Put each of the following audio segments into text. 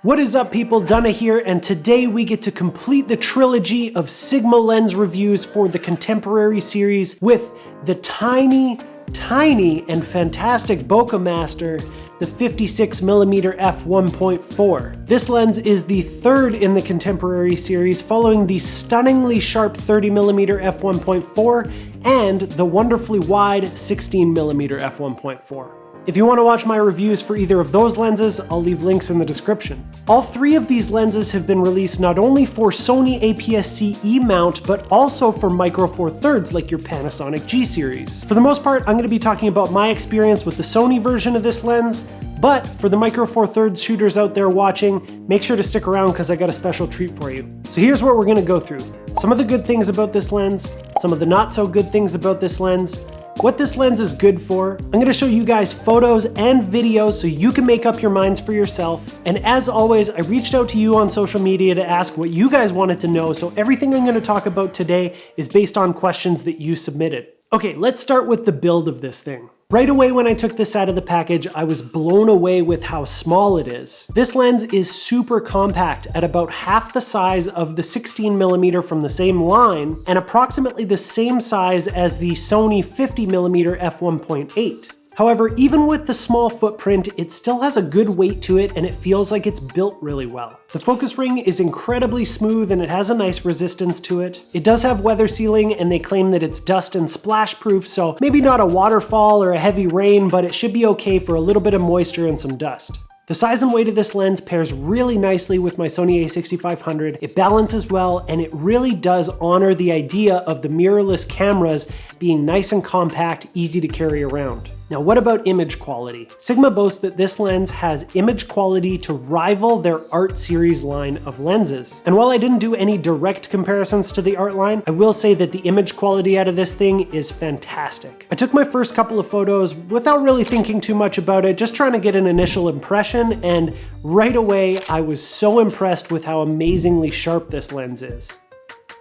What is up, people? Dunna here, and today we get to complete the trilogy of Sigma lens reviews for the Contemporary series with the tiny and fantastic bokeh master, the 56mm f1.4. This lens is the third in the Contemporary series, following the stunningly sharp 30mm f1.4 and the wonderfully wide 16mm f1.4. If you want to watch my reviews for either of those lenses, I'll leave links in the description. All three of these lenses have been released not only for Sony APS-C E-mount, but also for Micro Four Thirds like your Panasonic G-series. For the most part, I'm going to be talking about my experience with the Sony version of this lens, but for the Micro Four Thirds shooters out there watching, make sure to stick around because I got a special treat for you. So here's what we're going to go through. Some of the good things about this lens, some of the not so good things about this lens, what this lens is good for. I'm going to show you guys photos and videos so you can make up your minds for yourself. And as always, I reached out to you on social media to ask what you guys wanted to know, so everything I'm going to talk about today is based on questions that you submitted. Okay, let's start with the build of this thing. Right away when I took this out of the package, I was blown away with how small it is. This lens is super compact at about half the size of the 16mm from the same line and approximately the same size as the Sony 50mm f1.8. However, even with the small footprint, it still has a good weight to it and it feels like it's built really well. The focus ring is incredibly smooth and it has a nice resistance to it. It does have weather sealing and they claim that it's dust and splash proof, so maybe not a waterfall or a heavy rain, but it should be okay for a little bit of moisture and some dust. The size and weight of this lens pairs really nicely with my Sony a6500. It balances well and it really does honor the idea of the mirrorless cameras being nice and compact, easy to carry around. Now, what about image quality? Sigma boasts that this lens has image quality to rival their Art series line of lenses. And while I didn't do any direct comparisons to the Art line, I will say that the image quality out of this thing is fantastic. I took my first couple of photos without really thinking too much about it, just trying to get an initial impression, and right away I was so impressed with how amazingly sharp this lens is.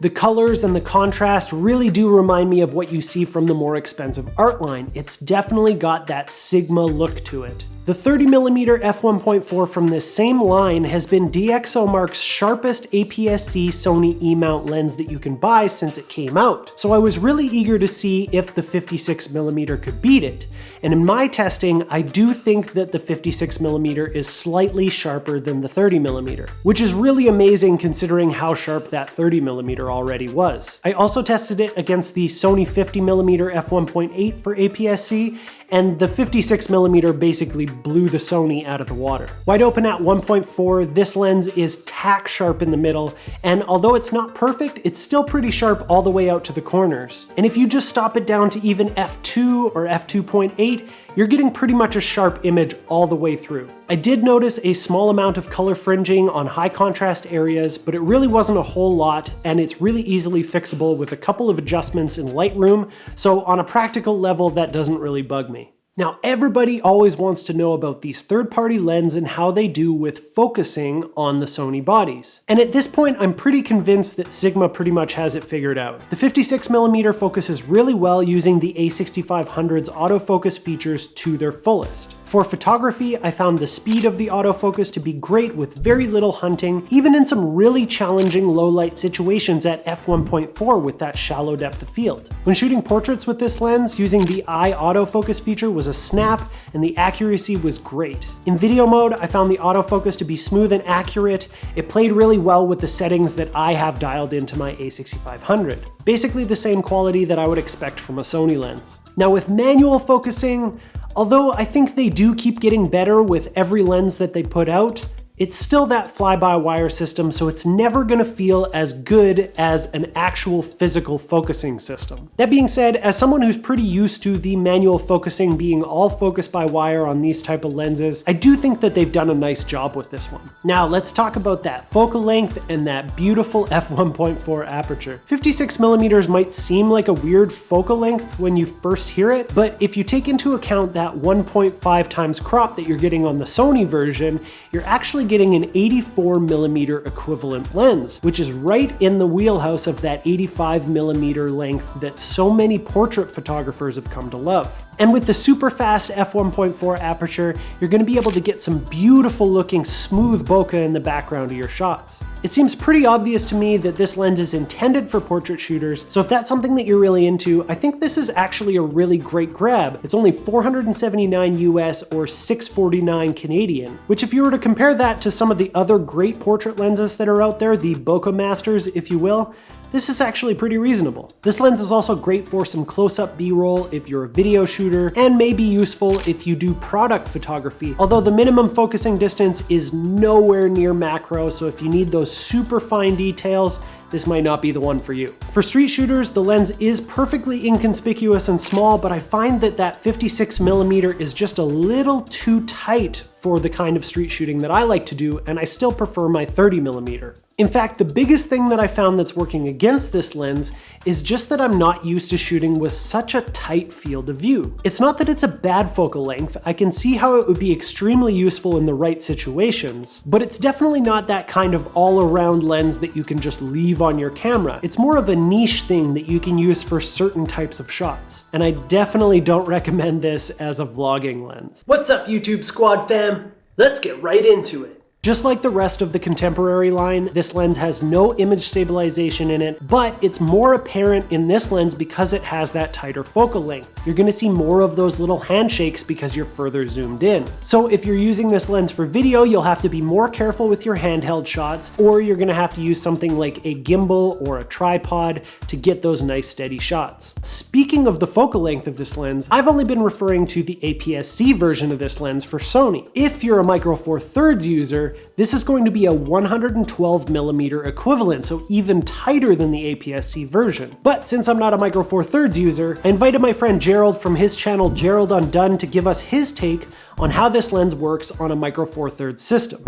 The colors and the contrast really do remind me of what you see from the more expensive Art line. It's definitely got that Sigma look to it. The 30mm f1.4 from this same line has been DxOMark's sharpest APS-C Sony E-mount lens that you can buy since it came out. So I was really eager to see if the 56mm could beat it. And in my testing, I do think that the 56mm is slightly sharper than the 30mm, which is really amazing considering how sharp that 30mm already was. I also tested it against the Sony 50mm f1.8 for APS-C, and the 56mm basically blew the Sony out of the water. Wide open at 1.4, this lens is tack sharp in the middle, and although it's not perfect, it's still pretty sharp all the way out to the corners. And if you just stop it down to even f2 or f2.8, you're getting pretty much a sharp image all the way through. I did notice a small amount of color fringing on high contrast areas, but it really wasn't a whole lot, and it's really easily fixable with a couple of adjustments in Lightroom, so on a practical level, that doesn't really bug me. Now, everybody always wants to know about these third-party lenses and how they do with focusing on the Sony bodies. And at this point, I'm pretty convinced that Sigma pretty much has it figured out. The 56mm focuses really well using the A6500's autofocus features to their fullest. For photography, I found the speed of the autofocus to be great with very little hunting, even in some really challenging low-light situations at f1.4 with that shallow depth of field. When shooting portraits with this lens, using the eye autofocus feature was a snap, and the accuracy was great. In video mode, I found the autofocus to be smooth and accurate. It played really well with the settings that I have dialed into my a6500. Basically the same quality that I would expect from a Sony lens. Now with manual focusing, although I think they do keep getting better with every lens that they put out, it's still that fly-by-wire system, so it's never gonna feel as good as an actual physical focusing system. That being said, as someone who's pretty used to the manual focusing being all focus by wire on these type of lenses, I do think that they've done a nice job with this one. Now let's talk about that focal length and that beautiful f1.4 aperture. 56mm might seem like a weird focal length when you first hear it, but if you take into account that 1.5 times crop that you're getting on the Sony version, you're actually actually getting an 84mm equivalent lens, which is right in the wheelhouse of that 85mm length that so many portrait photographers have come to love. And with the super fast f1.4 aperture, you're going to be able to get some beautiful looking smooth bokeh in the background of your shots. It seems pretty obvious to me that this lens is intended for portrait shooters, so if that's something that you're really into, I think this is actually a really great grab. It's only $479 US or $649 Canadian, which if you were to compare that to some of the other great portrait lenses that are out there, the bokeh masters, if you will, this is actually pretty reasonable. This lens is also great for some close-up B-roll if you're a video shooter, and may be useful if you do product photography, although the minimum focusing distance is nowhere near macro, so if you need those super fine details, this might not be the one for you. For street shooters, the lens is perfectly inconspicuous and small, but I find that 56mm is just a little too tight for the kind of street shooting that I like to do, and I still prefer my 30mm. In fact, the biggest thing that I found that's working against this lens is just that I'm not used to shooting with such a tight field of view. It's not that it's a bad focal length, I can see how it would be extremely useful in the right situations, but it's definitely not that kind of all-around lens that you can just leave on your camera. It's more of a niche thing that you can use for certain types of shots. And I definitely don't recommend this as a vlogging lens. What's up, YouTube squad fam? Let's get right into it. Just like the rest of the contemporary line, this lens has no image stabilization in it, but it's more apparent in this lens because it has that tighter focal length. You're gonna see more of those little handshakes because you're further zoomed in. So if you're using this lens for video, you'll have to be more careful with your handheld shots, or you're gonna have to use something like a gimbal or a tripod to get those nice steady shots. Speaking of the focal length of this lens, I've only been referring to the APS-C version of this lens for Sony. If you're a Micro Four Thirds user, this is going to be a 112mm equivalent, so even tighter than the APS-C version. But since I'm not a Micro Four Thirds user, I invited my friend Gerald from his channel Gerald on Dunna to give us his take on how this lens works on a Micro Four Thirds system.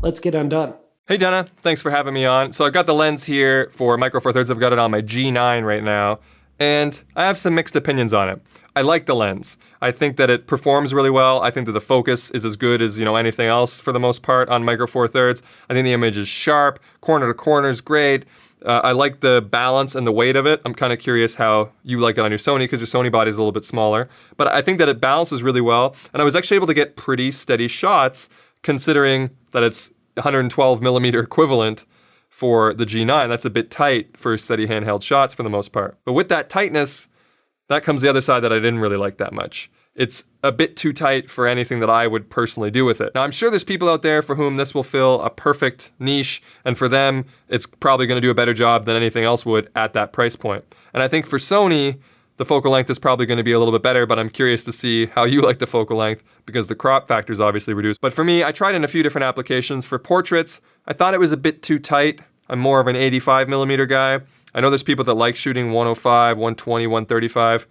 Let's get undone. Hey Dunna, thanks for having me on. So I've got the lens here for Micro Four Thirds. I've got it on my G9 right now, and I have some mixed opinions on it. I like the lens. I think that it performs really well. I think that the focus is as good as, anything else for the most part on Micro Four Thirds. I think the image is sharp, corner to corner is great. I like the balance and the weight of it. I'm kind of curious how you like it on your Sony because your Sony body is a little bit smaller. But I think that it balances really well. And I was actually able to get pretty steady shots considering that it's 112mm equivalent for the G9. That's a bit tight for steady handheld shots for the most part. But with that tightness, that comes the other side that I didn't really like that much. It's a bit too tight for anything that I would personally do with it. Now, I'm sure there's people out there for whom this will fill a perfect niche, and for them, it's probably going to do a better job than anything else would at that price point. And I think for Sony, the focal length is probably going to be a little bit better, but I'm curious to see how you like the focal length because the crop factor is obviously reduced. But for me, I tried in a few different applications. For portraits, I thought it was a bit too tight. I'm more of an 85mm guy. I know there's people that like shooting 105, 120, 135,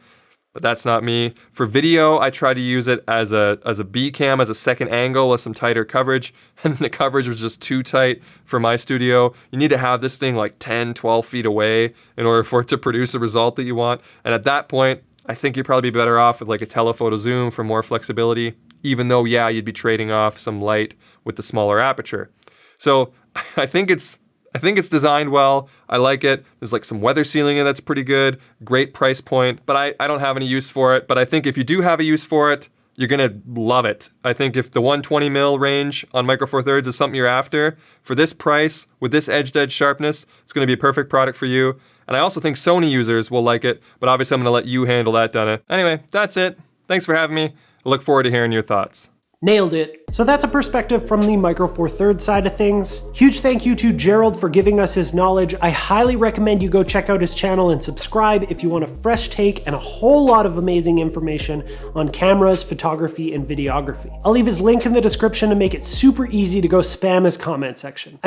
but that's not me. For video, I try to use it as a B cam, as a second angle with some tighter coverage, and the coverage was just too tight for my studio. You need to have this thing like 10, 12 feet away in order for it to produce a result that you want. And at that point, I think you'd probably be better off with like a telephoto zoom for more flexibility, even though, yeah, you'd be trading off some light with the smaller aperture. So I think it's designed well. I like it. There's like some weather sealing in it that's pretty good. Great price point, but I don't have any use for it. But I think if you do have a use for it, you're gonna love it. I think if the 120mm range on Micro Four Thirds is something you're after, for this price, with this edge-to-edge sharpness, it's gonna be a perfect product for you. And I also think Sony users will like it, but obviously I'm gonna let you handle that, Dunna. Anyway, that's it. Thanks for having me. I look forward to hearing your thoughts. Nailed it. So that's a perspective from the Micro Four Thirds side of things. Huge thank you to Gerald for giving us his knowledge. I highly recommend you go check out his channel and subscribe if you want a fresh take and a whole lot of amazing information on cameras, photography, and videography. I'll leave his link in the description to make it super easy to go spam his comment section.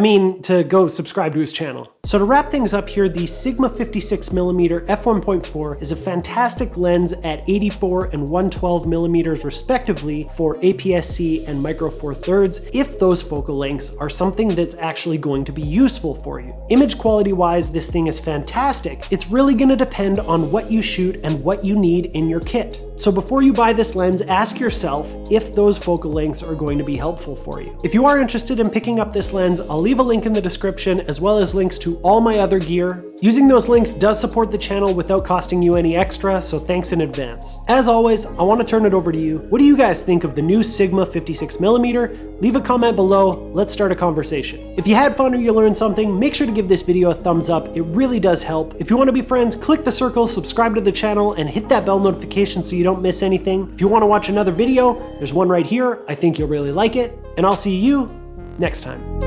To go subscribe to his channel. So to wrap things up here, the Sigma 56mm f1.4 is a fantastic lens at 84 and 112mm respectively for APS-C and Micro Micro Four Thirds if those focal lengths are something that's actually going to be useful for you. Image quality wise, this thing is fantastic. It's really gonna depend on what you shoot and what you need in your kit. So before you buy this lens, ask yourself if those focal lengths are going to be helpful for you. If you are interested in picking up this lens, I'll leave a link in the description as well as links to all my other gear. Using those links does support the channel without costing you any extra, so thanks in advance. As always, I want to turn it over to you. What do you guys think of the new Sigma 56mm? Leave a comment below, let's start a conversation. If you had fun or you learned something, make sure to give this video a thumbs up, it really does help. If you want to be friends, click the circle, subscribe to the channel, and hit that bell notification so you don't miss anything. If you want to watch another video, there's one right here, I think you'll really like it, and I'll see you next time.